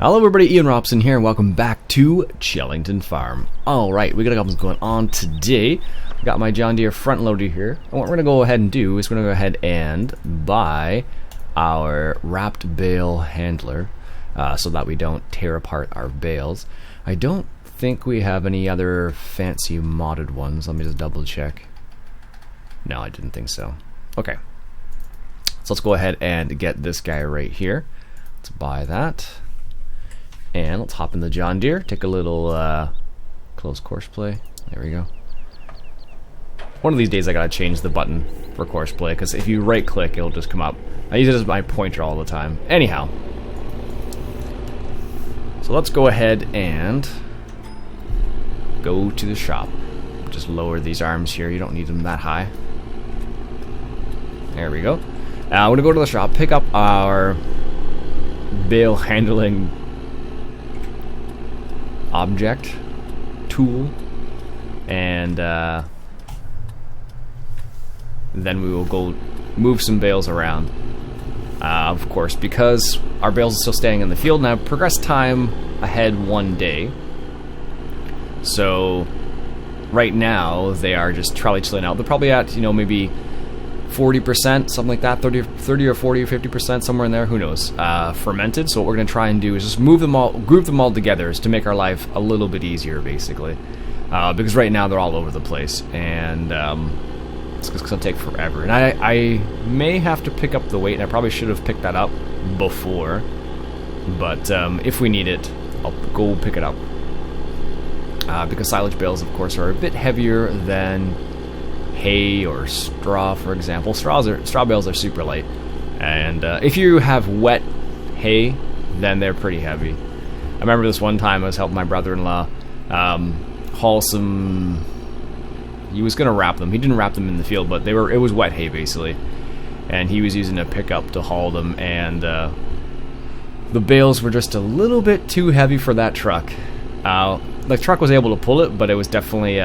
Hello everybody, Iain Robson here, and welcome back to Chellington Farm. Alright, we got a couple things going on today. I've got my John Deere front loader here, and what we're going to go ahead and do is we're going to go ahead and buy our wrapped bale handler, so that we don't tear apart our bales. I don't think we have any other fancy modded ones. Let me just double check. No, I didn't think so. Okay, so let's go ahead and get this guy right here. Let's buy that. And let's hop in the John Deere, take a little close course play. There we go. One of these days I gotta change the button for course play, because if you right click it'll just come up. I use it as my pointer all the time. Anyhow. So let's go ahead and go to the shop. Just lower these arms here, you don't need them that high. There we go. I'm gonna go to the shop, pick up our bale handling object, tool, and then we will go move some bales around. Of course, because our bales are still staying in the field, and I've progressed time ahead one day. So right now they are just probably chilling out. They're probably at, you know, maybe 40%, something like that, 30 or 40 or 50%, somewhere in there, who knows, fermented. So what we're going to try and do is just move them all, group them all together to make our life a little bit easier, basically. Because right now they're all over the place, and it's going to take forever. And I may have to pick up the weight, and I probably should have picked that up before, but if we need it, I'll go pick it up. Because silage bales, of course, are a bit heavier than hay or straw, for example. Straw bales are super light, and if you have wet hay, then they're pretty heavy. I remember this one time I was helping my brother-in-law haul some. He was gonna wrap them. He didn't wrap them in the field, but it was wet hay basically, and he was using a pickup to haul them, and the bales were just a little bit too heavy for that truck. The truck was able to pull it, but it was definitely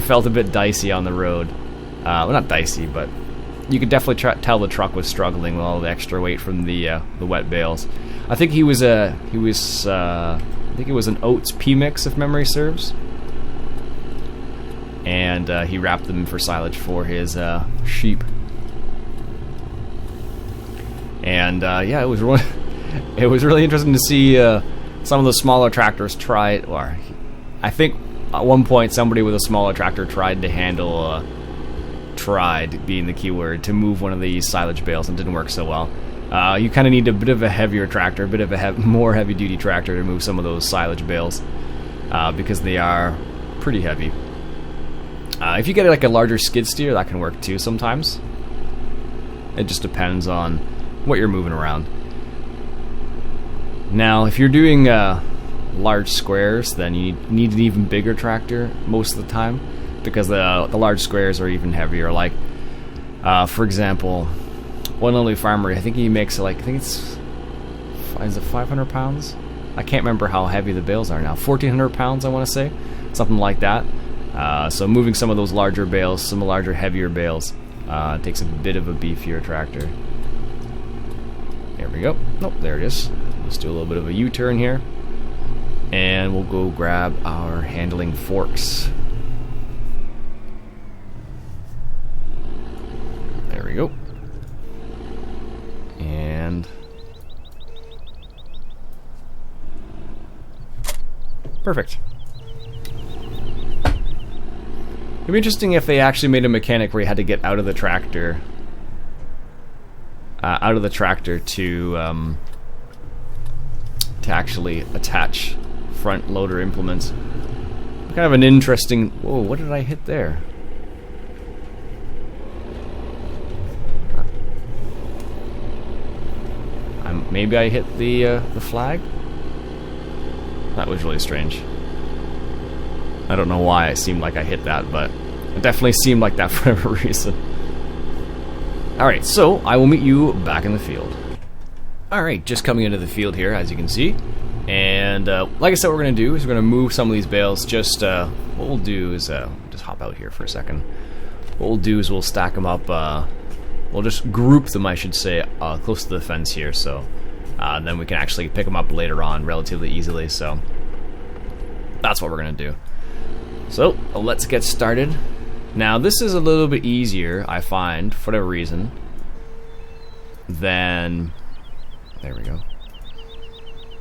felt a bit dicey on the road. Well, not dicey, but you could definitely tell the truck was struggling with all the extra weight from the wet bales. I think I think it was an oats pea mix, if memory serves. And he wrapped them for silage for his sheep. And yeah, it was really interesting to see some of the smaller tractors try it. Or I think at one point somebody with a smaller tractor tried to handle, tried being the key word, to move one of these silage bales, and didn't work so well. You kind of need a bit of a heavier tractor, a bit of a more heavy duty tractor to move some of those silage bales, because they are pretty heavy. If you get like a larger skid steer, that can work too sometimes. It just depends on what you're moving around. Now, if you're doing large squares, then you need an even bigger tractor most of the time, because the large squares are even heavier. Like, for example, one lonely farmer, I think he makes like, is it 500 pounds? I can't remember how heavy the bales are now. 1,400 pounds, I want to say, something like that. So moving some of those larger bales, some larger, heavier bales, takes a bit of a beefier tractor. There we go. Nope, there it is. Let's do a little bit of a U-turn here. And we'll go grab our handling forks. There we go. And perfect. It'd be interesting if they actually made a mechanic where you had to get out of the tractor, to actually attach front loader implements. Kind of an interesting. Whoa! What did I hit there? Maybe I hit the flag. That was really strange. I don't know why it seemed like I hit that, but it definitely seemed like that for whatever reason. Alright, so I will meet you back in the field. Alright, just coming into the field here, as you can see. And like I said, what we're going to do is we're going to move some of these bales. Just what we'll do is just hop out here for a second. What we'll do is we'll stack them up. We'll just group them, I should say, close to the fence here. So then we can actually pick them up later on relatively easily. So that's what we're gonna do. So let's get started. Now this is a little bit easier, I find, for whatever reason, than, there we go.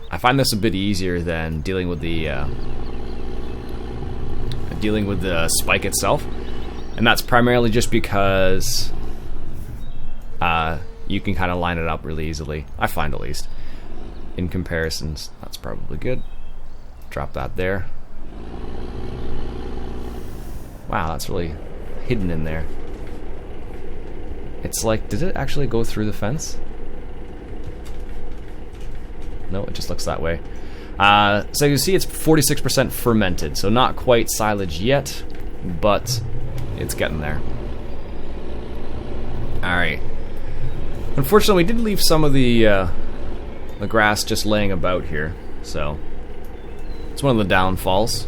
I find this a bit easier than dealing with the spike itself, and that's primarily just because you can kind of line it up really easily. I find, at least, in comparisons. That's probably good. Drop that there. Wow, that's really hidden in there. It's like, did it actually go through the fence? No, it just looks that way. So you see it's 46% fermented, so not quite silage yet, but it's getting there. Alright. Unfortunately, we did leave some of the grass just laying about here, so it's one of the downfalls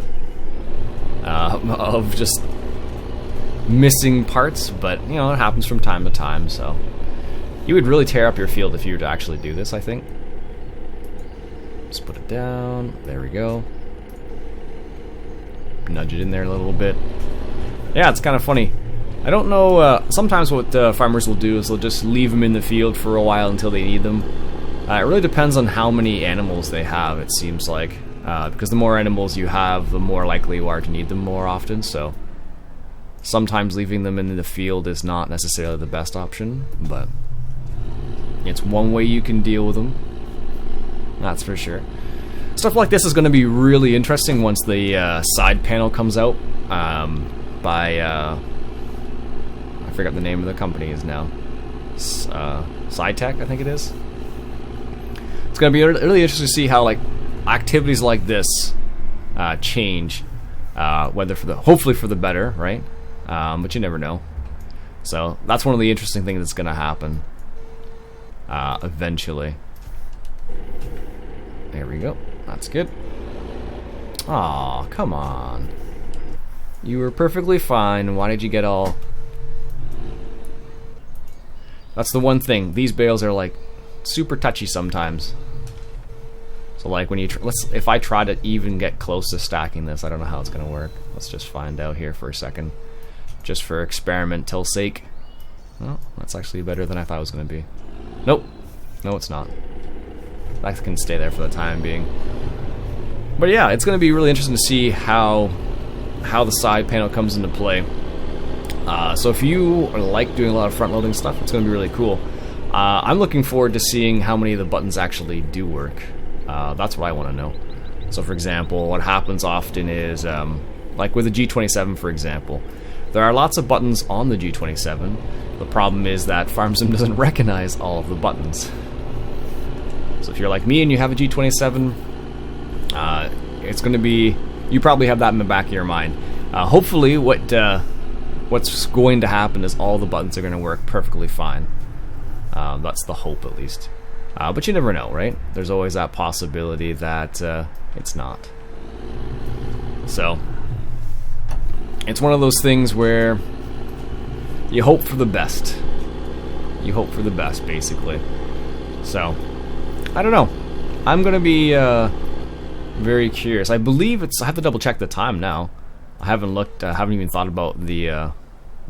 of just missing parts, but you know, it happens from time to time. So you would really tear up your field if you were to actually do this, I think. Just put it down. There we go. Nudge it in there a little bit. Yeah, it's kind of funny. I don't know, sometimes what farmers will do is they'll just leave them in the field for a while until they need them. It really depends on how many animals they have, it seems like. Because the more animals you have, the more likely you are to need them more often, so sometimes leaving them in the field is not necessarily the best option, but it's one way you can deal with them. That's for sure. Stuff like this is going to be really interesting once the side panel comes out by, I forgot the name of the company is now. SciTech, I think it is. It's going to be really interesting to see how like activities like this change, whether hopefully for the better, right? But you never know. So that's one of the interesting things that's going to happen eventually. There we go. That's good. Aw, come on. You were perfectly fine. Why did you get all... That's the one thing. These bales are like super touchy sometimes. So like when you if I try to even get close to stacking this, I don't know how it's gonna work. Let's just find out here for a second, just for experimental sake. Well, that's actually better than I thought it was gonna be. Nope, no, it's not. That can stay there for the time being. But yeah, it's gonna be really interesting to see how the side panel comes into play. So if you like doing a lot of front loading stuff, it's gonna be really cool. I'm looking forward to seeing how many of the buttons actually do work. That's what I want to know. So for example, what happens often is, like with the G27 for example, there are lots of buttons on the G27. The problem is that FarmSim doesn't recognize all of the buttons. So if you're like me and you have a G27, it's going to be, you probably have that in the back of your mind. Hopefully what's going to happen is all the buttons are going to work perfectly fine. That's the hope, at least. But you never know, right? There's always that possibility that it's not. So, it's one of those things where you hope for the best. You hope for the best, basically. So, I don't know. I'm going to be very curious. I believe I have to double check the time now. I haven't looked, haven't even thought about the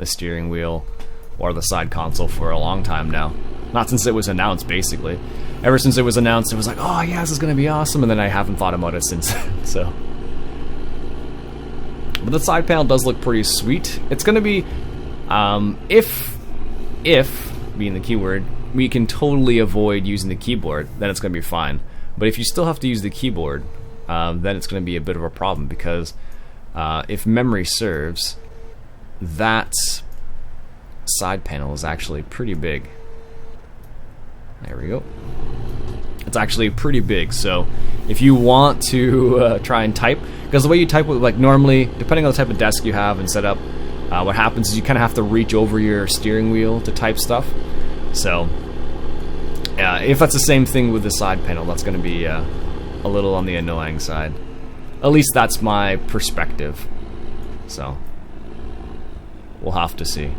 steering wheel or the side console for a long time now. Not since it was announced, basically. Ever since it was announced, it was like, oh yeah, this is going to be awesome, and then I haven't thought about it since. So, but the side panel does look pretty sweet. It's going to be, if being the keyword, we can totally avoid using the keyboard, then it's going to be fine. But if you still have to use the keyboard, then it's going to be a bit of a problem, because if memory serves, that side panel is actually pretty big. There we go. It's actually pretty big, so if you want to try and type, because the way you type with, like, normally, depending on the type of desk you have and set up, what happens is you kind of have to reach over your steering wheel to type stuff. So, if that's the same thing with the side panel, that's going to be a little on the annoying side. At least that's my perspective. So, we'll have to see.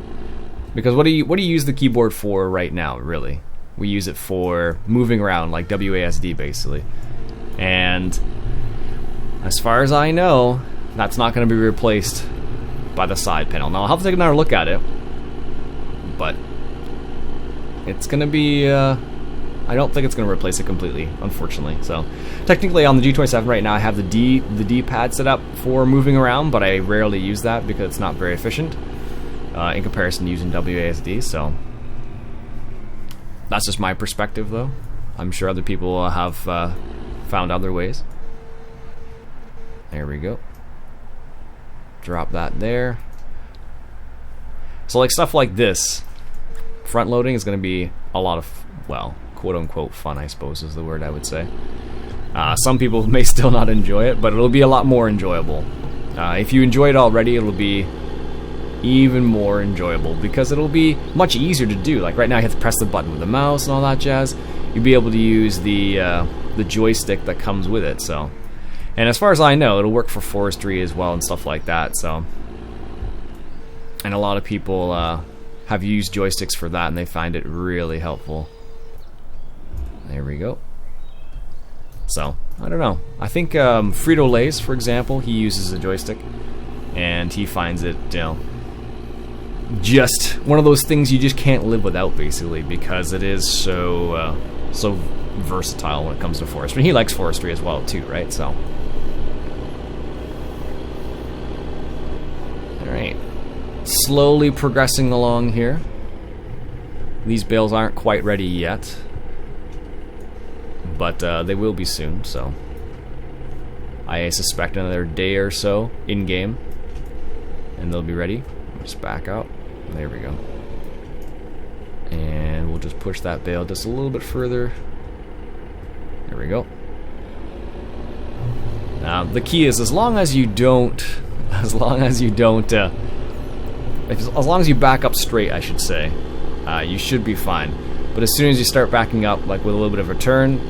Because what do you use the keyboard for right now, really? We use it for moving around, like WASD basically. And as far as I know, that's not going to be replaced by the side panel. Now I'll have to take another look at it, but it's going to be, I don't think it's going to replace it completely, unfortunately. So technically on the G27 right now I have the D-pad set up for moving around, but I rarely use that because it's not very efficient in comparison to using WASD. So that's just my perspective, though. I'm sure other people have found other ways. There we go. Drop that there. So like stuff like this, front loading is going to be a lot of, well, quote-unquote fun, I suppose is the word I would say. Some people may still not enjoy it, but it'll be a lot more enjoyable. If you enjoy it already, it'll be even more enjoyable because it'll be much easier to do. Like right now you have to press the button with the mouse and all that jazz. You'll be able to use the joystick that comes with it. So, and as far as I know, it'll work for forestry as well and stuff like that. So, and a lot of people have used joysticks for that and they find it really helpful. There we go. So, I don't know. I think Frito-Lay's, for example, he uses a joystick and he finds it, you know, just one of those things you just can't live without, basically, because it is so so versatile when it comes to forestry. He likes forestry as well too, right? So, all right, slowly progressing along here. These bales aren't quite ready yet, but they will be soon. So, I suspect another day or so in game, and they'll be ready. Just back out. There we go. And we'll just push that bale just a little bit further. There we go. Now the key is as long as you back up straight, I should say, you should be fine. But as soon as you start backing up, like with a little bit of a turn,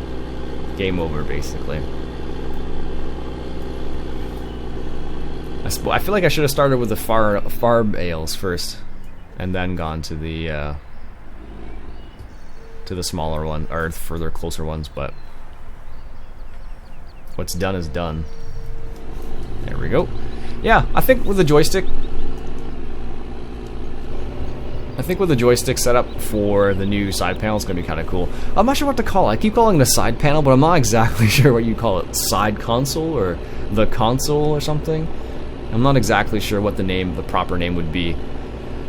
game over, basically. I feel like I should have started with the far bales first, and then gone to the smaller one or further closer ones. But what's done is done. There we go. Yeah, I think with the joystick, set up for the new side panel is going to be kind of cool. I'm not sure what to call it. I keep calling it a side panel, but I'm not exactly sure what you call it. Side console or the console or something. I'm not exactly sure what the proper name would be.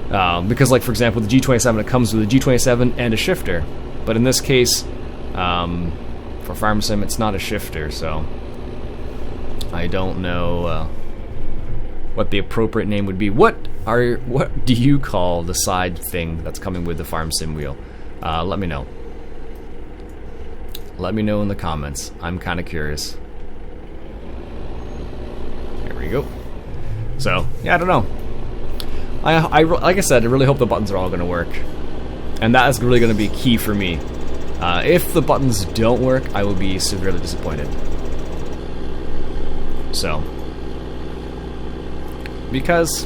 Because, like, for example, the G27, it comes with a G27 and a shifter. But in this case, for Farm Sim, it's not a shifter, so I don't know what the appropriate name would be. What do you call the side thing that's coming with the Farm Sim wheel? Let me know. Let me know in the comments. I'm kind of curious. There we go. So, yeah, I don't know. I like I said, I really hope the buttons are all going to work. And that is really going to be key for me. If the buttons don't work, I will be severely disappointed. So, because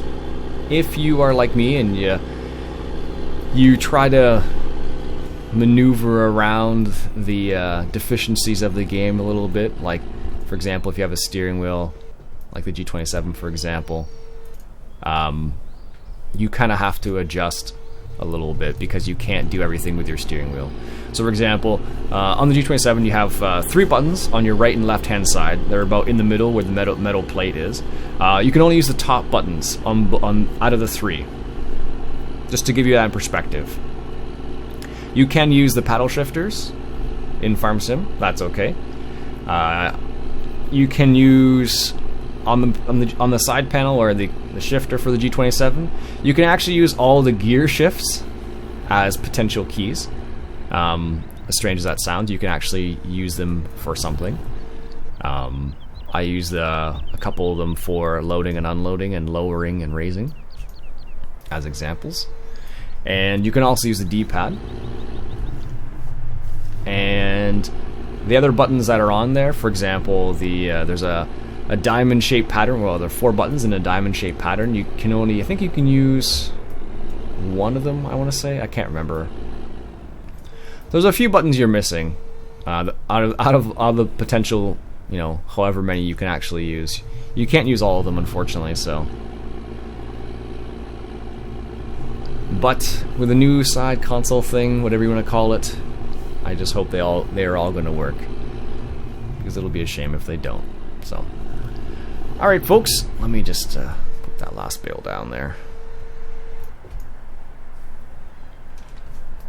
if you are like me and you try to maneuver around the deficiencies of the game a little bit, like, for example, if you have a steering wheel, like the G27, for example, you kind of have to adjust a little bit because you can't do everything with your steering wheel. So, for example, on the G27, you have 3 buttons on your right and left hand side. They're about in the middle where the metal plate is. You can only use the top buttons on out of the 3, just to give you that in perspective. You can use the paddle shifters in Farm Sim. That's okay. You can use on the side panel or the shifter for the G27. You can actually use all the gear shifts as potential keys. As strange as that sounds, you can actually use them for something. I use a couple of them for loading and unloading and lowering and raising as examples. And you can also use the D-pad. And the other buttons that are on there, for example, there's a diamond-shaped pattern. Well, there are 4 buttons in a diamond-shaped pattern. You can only, I think you can use one of them, I want to say. I can't remember. there's a few buttons you're missing. Out of the potential, you know, however many you can actually use. You can't use all of them, unfortunately, so. But with the new side console thing, whatever you want to call it, I just hope they are all going to work. Because it'll be a shame if they don't. So, alright folks, let me just put that last bale down there.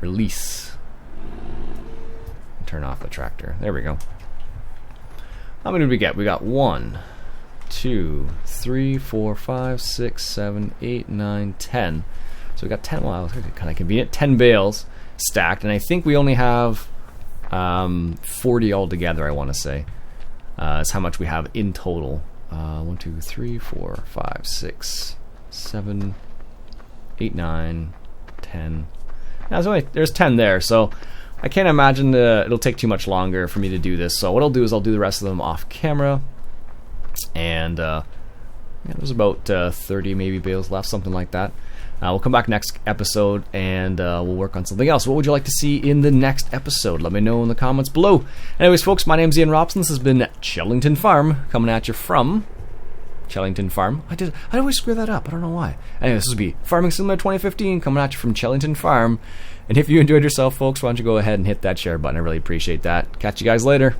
Release. Turn off the tractor. There we go. How many did we get? We got 1, 2, 3, 4, 5, 6, 7, 8, 9, 10. So we got 10. Wow, that's kind of convenient. 10 bales stacked, and I think we only have 40 altogether. I want to say is how much we have in total. 1, 2, 3, 4, 5, 6, 7, 8, 9, 10. Now, there's 10 there, so I can't imagine it'll take too much longer for me to do this. So what I'll do is I'll do the rest of them off camera. And yeah, there's about 30 maybe bales left, something like that. We'll come back next episode and we'll work on something else. What would you like to see in the next episode? Let me know in the comments below. Anyways, folks, my name's Iain Robson. This has been Chellington Farm, coming at you from Chellington Farm. I always screw that up. I don't know why. Anyway, this will be Farming Simulator 2015, coming at you from Chellington Farm. And if you enjoyed yourself, folks, why don't you go ahead and hit that share button? I really appreciate that. Catch you guys later.